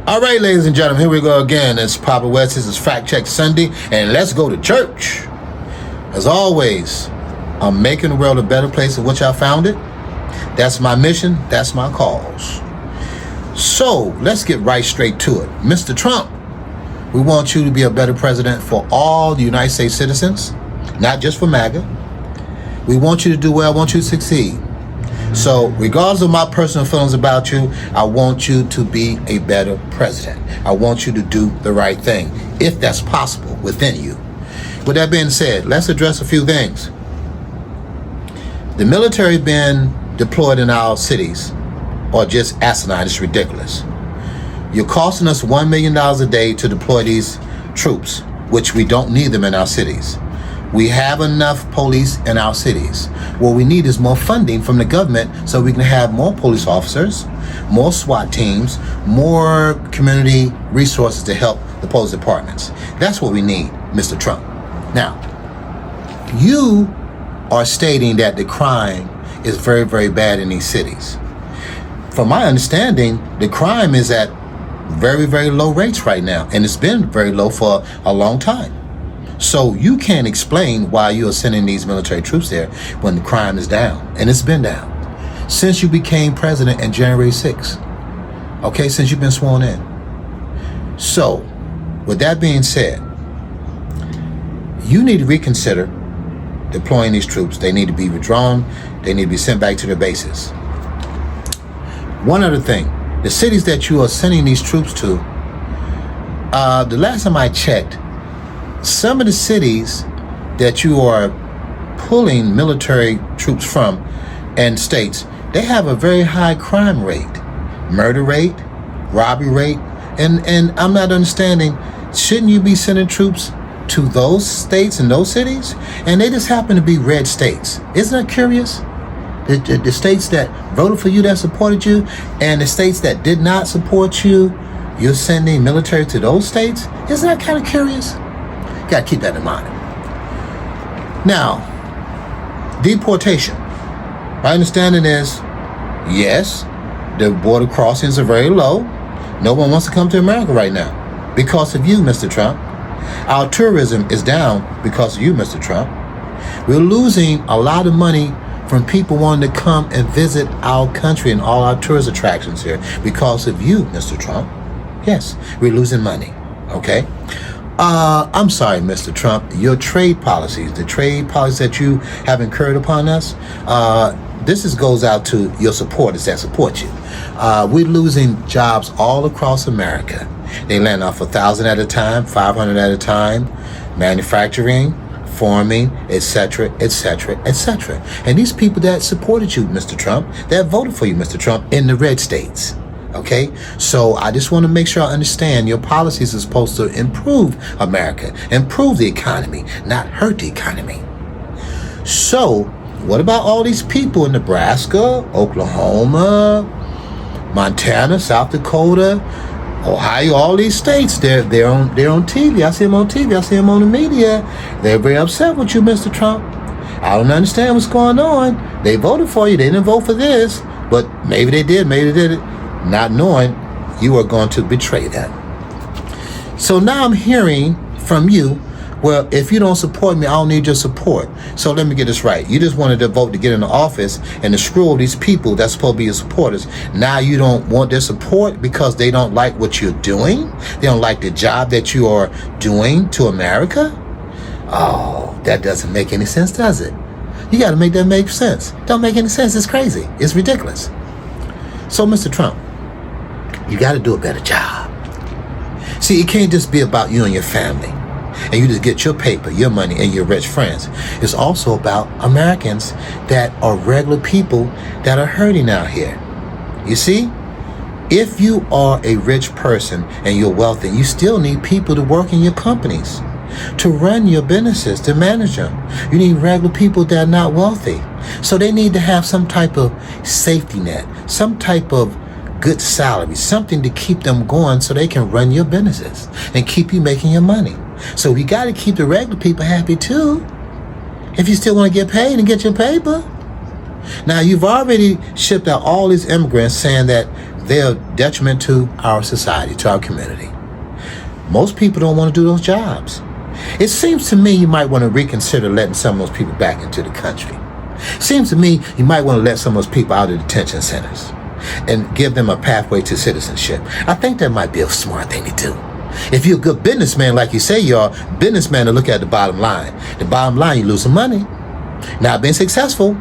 All right, ladies and gentlemen, here we go again. It's Papa West. This is Fact Check Sunday, and let's go to church. As always, I'm making the world a better place in which I found it. That's my mission. That's my cause. So let's get right straight to it. Mr. Trump, we want you to be a better president for all the United States citizens, not just for MAGA. We want you to do well. I want you to succeed. So regardless of my personal feelings about you, I want you to be a better president. I want you to do the right thing, if that's possible within you. With that being said, let's address a few things. The military being deployed in our cities are just asinine. It's ridiculous. You're costing us $1 million a day to deploy these troops, which we don't need them in our cities. We have enough police in our cities. What we need is more funding from the government so we can have more police officers, more SWAT teams, more community resources to help the police departments. That's what we need, Mr. Trump. Now, you are stating that the crime is very, very bad in these cities. From my understanding, the crime is at very, very low rates right now, and it's been very low for a long time. So you can't explain why you are sending these military troops there when the crime is down, and it's been down since you became president on January 6th. Okay, since you've been sworn in. So, with that being said, you need to reconsider deploying these troops. They need to be withdrawn. They need to be sent back to their bases. One other thing, the cities that you are sending these troops to, the last time I checked, some of the cities that you are pulling military troops from and states, they have a very high crime rate, murder rate, robbery rate, and I'm not understanding, shouldn't you be sending troops to those states and those cities? And they just happen to be red states. Isn't that curious? The states that voted for you, that supported you, and the states that did not support you, you're sending military to those states? Isn't that kind of curious? Got to keep that in mind. Now, deportation. My understanding is, yes, the border crossings are very low. No one wants to come to America right now because of you, Mr. Trump. Our tourism is down because of you, Mr. Trump. We're losing a lot of money from people wanting to come and visit our country and all our tourist attractions here because of you, Mr. Trump. Yes, we're losing money, okay? I'm sorry, Mr. Trump, your trade policies, the trade policies that you have incurred upon us, this goes out to your supporters that support you. We're losing jobs all across America. They land off 1,000 at a time, 500 at a time, manufacturing, farming, etc., etc., etc. And these people that supported you, Mr. Trump, that voted for you, Mr. Trump, in the red states. Okay, so I just want to make sure I understand your policies are supposed to improve America, improve the economy, not hurt the economy. So what about all these people in Nebraska, Oklahoma, Montana, South Dakota, Ohio, all these states? They're on TV. I see them on TV. I see them on the media. They're very upset with you, Mr. Trump. I don't understand what's going on. They voted for you. They didn't vote for this, but maybe they did. Maybe they did it. Not knowing you are going to betray them. So now I'm hearing from you, well, if you don't support me, I don't need your support. So let me get this right. You just wanted to vote to get in the office and to screw all these people that's supposed to be your supporters. Now you don't want their support because they don't like what you're doing? They don't like the job that you are doing to America? Oh, that doesn't make any sense, does it? You got to make that make sense. Don't make any sense. It's crazy. It's ridiculous. So, Mr. Trump, You got to do a better job. See, it can't just be about you and your family, and you just get your paper, your money, and your rich friends. It's also about Americans that are regular people that are hurting out here. You see, if you are a rich person and you're wealthy, you still need people to work in your companies, to run your businesses, to manage them. You need regular people that are not wealthy. So they need to have some type of safety net, some type of good salary, something to keep them going so they can run your businesses and keep you making your money. So we got to keep the regular people happy too, if you still want to get paid and get your paper. Now, you've already shipped out all these immigrants saying that they're a detriment to our society, to our community. Most people don't want to do those jobs. It seems to me you might want to reconsider letting some of those people back into the country. Seems to me you might want to let some of those people out of detention centers and give them a pathway to citizenship. I think that might be a smart thing to do. If you're a good businessman, like you say you are, businessman to look at the bottom line. The bottom line, you're losing money. Not being successful.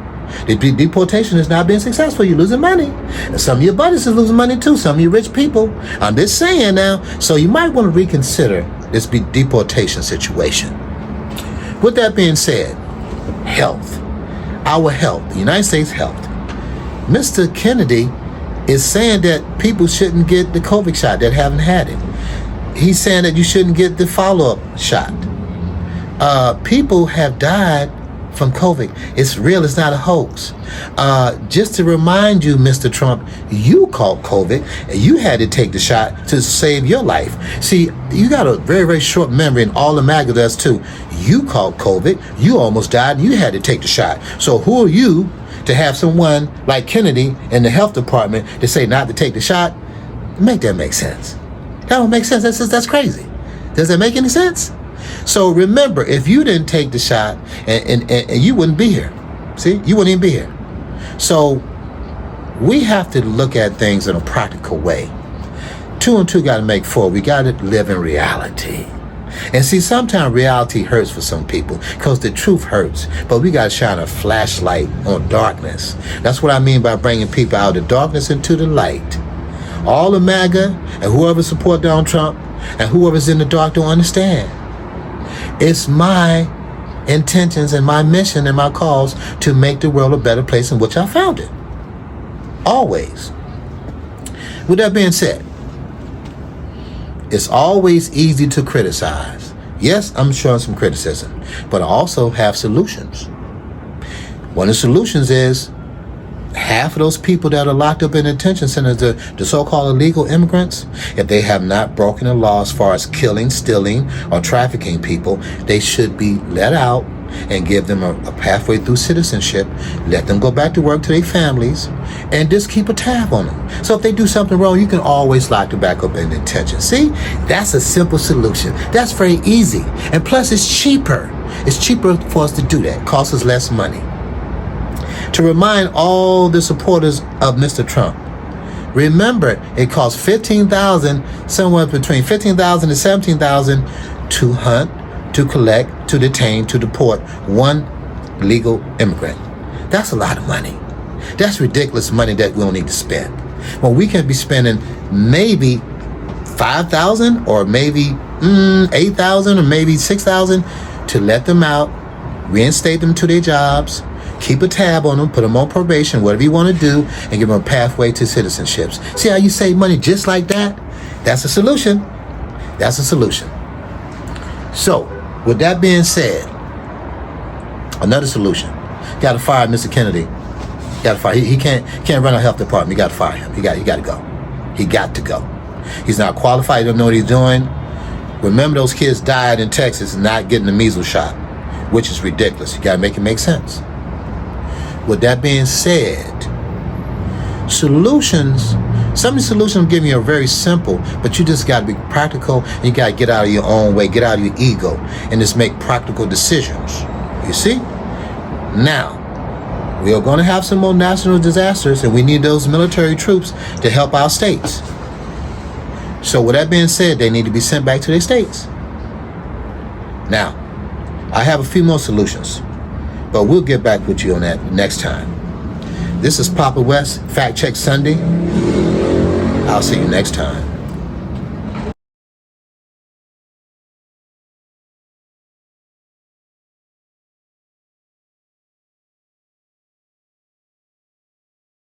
The deportation is not being successful. You're losing money. And some of your buddies are losing money too. Some of you rich people. I'm just saying now. So you might want to reconsider this deportation situation. With that being said, health. Our health. The United States health. Mr. Kennedy is saying that people shouldn't get the COVID shot that haven't had it. He's saying that you shouldn't get the follow-up shot. People have died from COVID. It's real. It's not a hoax. Just to remind you, Mr. Trump, you caught COVID and you had to take the shot to save your life. See, you got a very, very short memory, and all the MAGA does too. You caught COVID. You almost died and you had to take the shot. So who are you to have someone like Kennedy in the health department to say not to take the shot? Make that make sense. That don't make sense. That's crazy. Does that make any sense? So remember, if you didn't take the shot, and you wouldn't be here. See, you wouldn't even be here. So we have to look at things in a practical way. 2 and 2 got to make 4. We got to live in reality. And see, sometimes reality hurts for some people because the truth hurts. But we got to shine a flashlight on darkness. That's what I mean by bringing people out of darkness into the light. All the MAGA and whoever support Donald Trump and whoever's in the dark don't understand. It's my intentions and my mission and my cause to make the world a better place in which I found it. Always. With that being said, it's always easy to criticize. Yes, I'm showing some criticism, but I also have solutions. One of the solutions is half of those people that are locked up in detention centers, the so-called illegal immigrants, if they have not broken the law as far as killing, stealing, or trafficking people, they should be let out and give them a pathway through citizenship. Let them go back to work to their families and just keep a tab on them. So if they do something wrong, you can always lock them back up in detention. See, that's a simple solution. That's very easy. And plus, it's cheaper. It's cheaper for us to do that. It costs us less money. To remind all the supporters of Mr. Trump, remember, it costs $15,000, somewhere between $15,000 and $17,000 to hunt, to collect, to detain, to deport one legal immigrant. That's a lot of money. That's ridiculous money that we don't need to spend. Well, we can be spending maybe $5,000 or maybe $8,000 or maybe $6,000 to let them out, reinstate them to their jobs, keep a tab on them, put them on probation, whatever you want to do, and give them a pathway to citizenships. See how you save money just like that? That's a solution. That's a solution. So, with that being said, another solution. Got to fire Mr. Kennedy. Got to fire. He can't run a health department. You got to fire him. He got to go. He got to go. He's not qualified. He don't know what he's doing. Remember, those kids died in Texas not getting the measles shot, which is ridiculous. You got to make it make sense. With that being said, solutions, some of the solutions I'm giving you are very simple, but you just got to be practical, and you got to get out of your own way, get out of your ego, and just make practical decisions. You see? Now, we are going to have some more national disasters, and we need those military troops to help our states. So with that being said, they need to be sent back to their states. Now, I have a few more solutions, but we'll get back with you on that next time. This is Papa West, Fact Check Sunday. I'll see you next time.